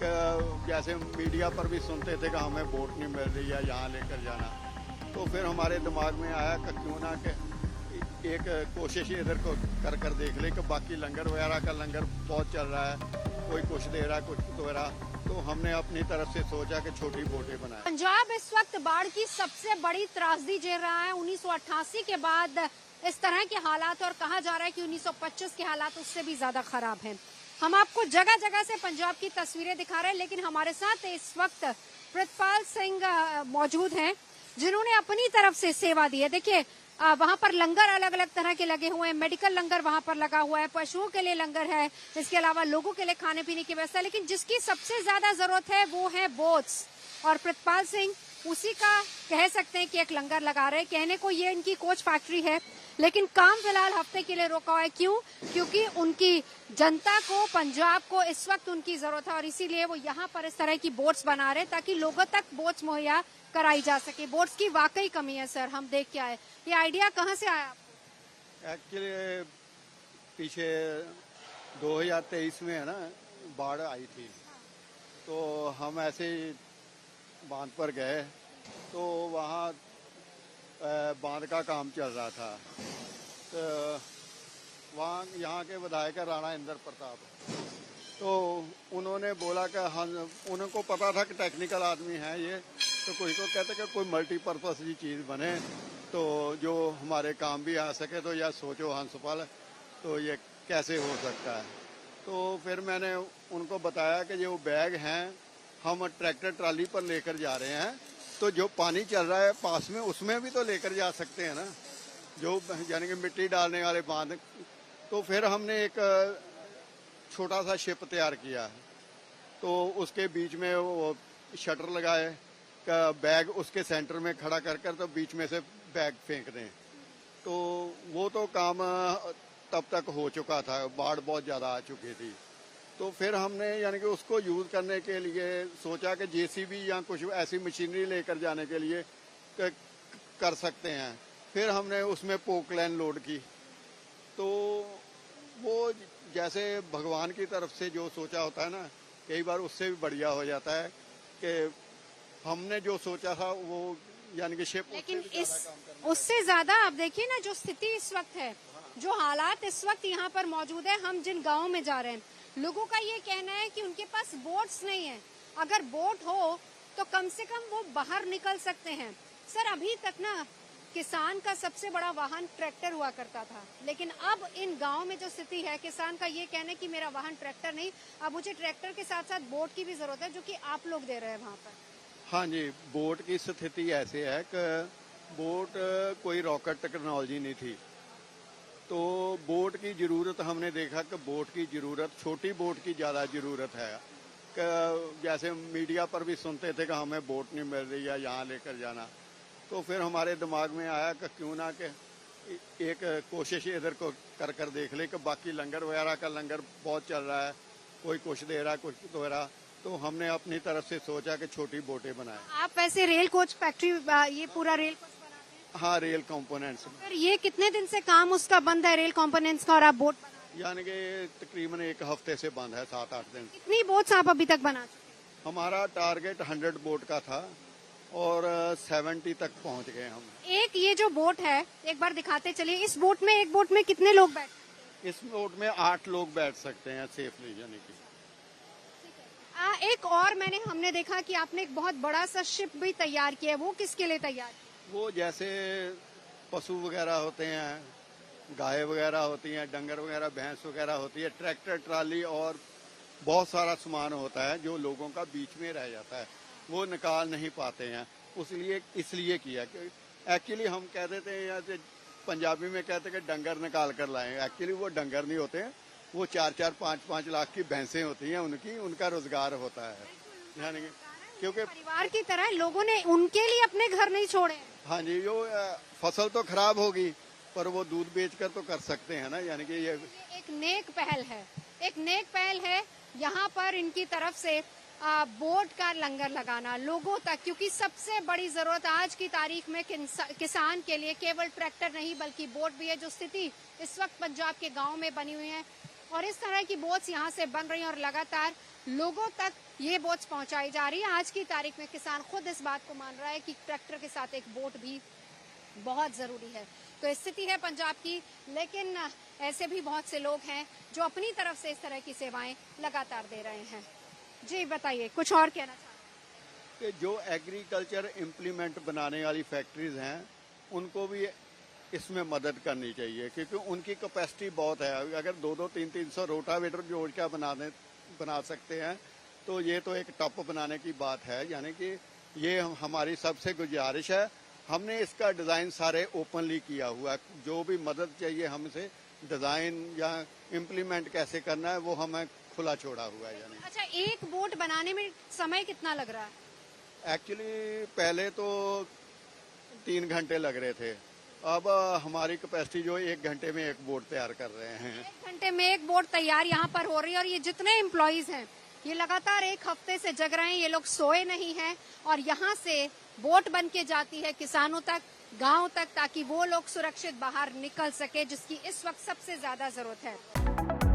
जैसे मीडिया पर भी सुनते थे कि हमें वोट नहीं मिल रही है, यहाँ लेकर जाना, तो फिर हमारे दिमाग में आया कि क्यों ना कि एक कोशिश इधर को कर देख ले कि बाकी लंगर वगैरह का लंगर बहुत चल रहा है, कोई कुछ दे रहा है कुछ दे रहा, तो हमने अपनी तरफ से सोचा कि छोटी बोटें बनाएं। पंजाब इस वक्त बाढ़ की सबसे बड़ी त्रासदी झेल रहा है। 1988 के बाद इस तरह के हालात, और कहा जा रहा है कि 1925 के हालात उससे भी ज्यादा खराब हैं। हम आपको जगह जगह से पंजाब की तस्वीरें दिखा रहे हैं, लेकिन हमारे साथ इस वक्त प्रितपाल सिंह मौजूद हैं, जिन्होंने अपनी तरफ से सेवा दी है। देखिए, वहां पर लंगर अलग अलग तरह के लगे हुए हैं। मेडिकल लंगर वहां पर लगा हुआ है, पशुओं के लिए लंगर है, इसके अलावा लोगों के लिए खाने पीने की व्यवस्था। लेकिन जिसकी सबसे ज्यादा जरूरत है वो है बोट्स, और प्रितपाल सिंह उसी का कह सकते हैं कि एक लंगर लगा रहे हैं। कहने को ये इनकी कोच फैक्ट्री है, लेकिन काम फिलहाल हफ्ते के लिए रोका हुआ है। क्यों? क्योंकि उनकी जनता को, पंजाब को इस वक्त उनकी जरूरत है, और इसीलिए वो यहाँ पर इस तरह की बोट्स बना रहे हैं ताकि लोगों तक बोट्स मुहैया कराई जा सके। बोट्स की वाकई कमी है सर, हम देख के आए। ये आइडिया कहाँ से आया आपको? एक्चुअली पीछे 2023 में है ना बाढ़ आई थी, तो हम ऐसे ही बांध पर गए, तो वहाँ बांध का काम चल रहा था। तो वहाँ यहाँ के विधायक राणा इंद्र प्रताप, तो उन्होंने बोला कि हम, उनको पता था कि टेक्निकल आदमी है ये, तो कोई को कहते कि कोई मल्टीपर्पज की चीज़ बने तो जो हमारे काम भी आ सके, तो यह सोचो हंसपाल, तो ये कैसे हो सकता है। तो फिर मैंने उनको बताया कि जो बैग हैं हम ट्रैक्टर ट्राली पर लेकर जा रहे हैं, तो जो पानी चल रहा है पास में उसमें भी तो लेकर जा सकते हैं ना, जो यानी कि मिट्टी डालने वाले बांध। तो फिर हमने एक छोटा सा शिप तैयार किया, तो उसके बीच में वो शटर लगाए, का बैग उसके सेंटर में खड़ा कर कर तो बीच में से बैग फेंक दें। तो वो तो काम तब तक हो चुका था, बाढ़ बहुत ज़्यादा आ चुकी थी। तो फिर हमने यानी कि उसको यूज़ करने के लिए सोचा कि जेसीबी या कुछ ऐसी मशीनरी लेकर जाने के लिए कर सकते हैं। फिर हमने उसमें पोकलैन लोड की, तो वो जैसे भगवान की तरफ से जो सोचा होता है ना, कई बार उससे भी बढ़िया हो जाता है कि हमने जो सोचा था वो यानी कि शिप। लेकिन उससे ज्यादा आप देखिए ना, जो स्थिति इस वक्त है, जो हालात इस वक्त यहाँ पर मौजूद है, हम जिन गाँव में जा रहे हैं, लोगों का ये कहना है कि उनके पास बोट्स नहीं है। अगर बोट हो तो कम से कम वो बाहर निकल सकते हैं। सर, अभी तक ना किसान का सबसे बड़ा वाहन ट्रैक्टर हुआ करता था, लेकिन अब इन गांव में जो स्थिति है, किसान का ये कहना है कि मेरा वाहन ट्रैक्टर नहीं, अब मुझे ट्रैक्टर के साथ साथ बोट की भी जरूरत है, जो कि आप लोग दे रहे हैं वहाँ पर। हाँ जी, बोट की स्थिति ऐसे है कि बोट कोई रॉकेट टेक्नोलॉजी नहीं थी, तो बोट की ज़रूरत हमने देखा कि बोट की ज़रूरत, छोटी बोट की ज़्यादा ज़रूरत है। कि जैसे मीडिया पर भी सुनते थे कि हमें बोट नहीं मिल रही है, यहाँ लेकर जाना, तो फिर हमारे दिमाग में आया कि क्यों ना कि एक कोशिश इधर को कर देख ले कि बाकी लंगर वगैरह का लंगर बहुत चल रहा है, कोई कुछ दे रहा कुछ दे रहा, तो हमने अपनी तरफ से सोचा कि छोटी बोटें बनाएं। आप वैसे रेल कोच फैक्ट्री, ये पूरा रेल कोच बनाते हैं? हाँ, रेल कंपोनेंट्स। सर, ये कितने दिन से काम उसका बंद है, रेल कंपोनेंट्स का, और आप बोट बना रहे हैं? यानी कि तकरीबन 1 हफ्ते से बंद है, 7-8 दिन। कितनी बोट्स आप अभी तक बना चुके हैं? हमारा टारगेट 100 बोट का था और 70 तक पहुंच गए हम। एक ये जो बोट है, एक बार दिखाते चलिए। इस बोट में, एक बोट में कितने लोग बैठ? इस बोट में 8 लोग बैठ सकते हैं सेफली, यानी कि। एक और हमने देखा कि आपने एक बहुत बड़ा सा शिप भी तैयार किया है, वो किसके लिए तैयार किया? वो जैसे पशु वगैरह होते हैं, गाय वगैरह होती हैं, डंगर वगैरह, भैंस वगैरह होती है, ट्रैक्टर ट्राली और बहुत सारा सामान होता है जो लोगों का बीच में रह जाता है, वो निकाल नहीं पाते हैं, इसलिए किया। एक्चुअली हम कह देते हैं, या पंजाबी में कहते हैं कि डंगर निकाल कर लाएं, एक्चुअली वो डंगर नहीं होते हैं, वो 4-4, 5-5 लाख की भैंसें होती हैं, उनका रोजगार होता है, यानी क्योंकि परिवार की तरह लोगों ने उनके लिए अपने घर नहीं छोड़े। हाँ जी, जो फसल तो खराब होगी पर वो दूध बेचकर तो कर सकते हैं ना, यानी कि ये एक नेक पहल है, एक नेक पहल है यहाँ पर इनकी तरफ से बोट का लंगर लगाना लोगों तक, क्योंकि सबसे बड़ी जरूरत आज की तारीख में किसान के लिए केवल ट्रैक्टर नहीं बल्कि बोट भी है, जो स्थिति इस वक्त पंजाब के गाँव में बनी हुई है। और इस तरह की बोट्स यहाँ से बन रही हैं और लगातार लोगों तक ये बोझ पहुंचाई जा रही है। आज की तारीख में किसान खुद इस बात को मान रहा है कि ट्रैक्टर के साथ एक बोट भी बहुत जरूरी है। तो स्थिति है पंजाब की, लेकिन ऐसे भी बहुत से लोग हैं जो अपनी तरफ से इस तरह की सेवाएं लगातार दे रहे हैं। जी बताइए, कुछ और कहना चाहते हैं? कि जो एग्रीकल्चर इम्प्लीमेंट बनाने वाली फैक्ट्रीज हैं उनको भी इसमें मदद करनी चाहिए, क्योंकि उनकी कैपेसिटी बहुत है। अगर 200-300 रोटावेटर जोड़ के बना सकते हैं तो ये तो एक टॉप बनाने की बात है। यानी कि ये हमारी सबसे गुजारिश है। हमने इसका डिज़ाइन सारे ओपनली किया हुआ है। जो भी मदद चाहिए हमसे, डिज़ाइन या इम्प्लीमेंट कैसे करना है, वो हमें खुला छोड़ा हुआ है। यानी अच्छा, एक बोट बनाने में समय कितना लग रहा है? एक्चुअली पहले तो 3 घंटे लग रहे थे, अब हमारी कैपेसिटी जो 1 घंटे में एक बोट तैयार कर रहे हैं। 1 घंटे में एक बोट तैयार यहाँ पर हो रही है। और ये जितने एम्प्लॉइज हैं ये लगातार 1 हफ्ते से जग रहे हैं, ये लोग सोए नहीं हैं। और यहाँ से बोट बन के जाती है किसानों तक, गांव तक, ताकि वो लोग सुरक्षित बाहर निकल सके, जिसकी इस वक्त सबसे ज्यादा जरूरत है।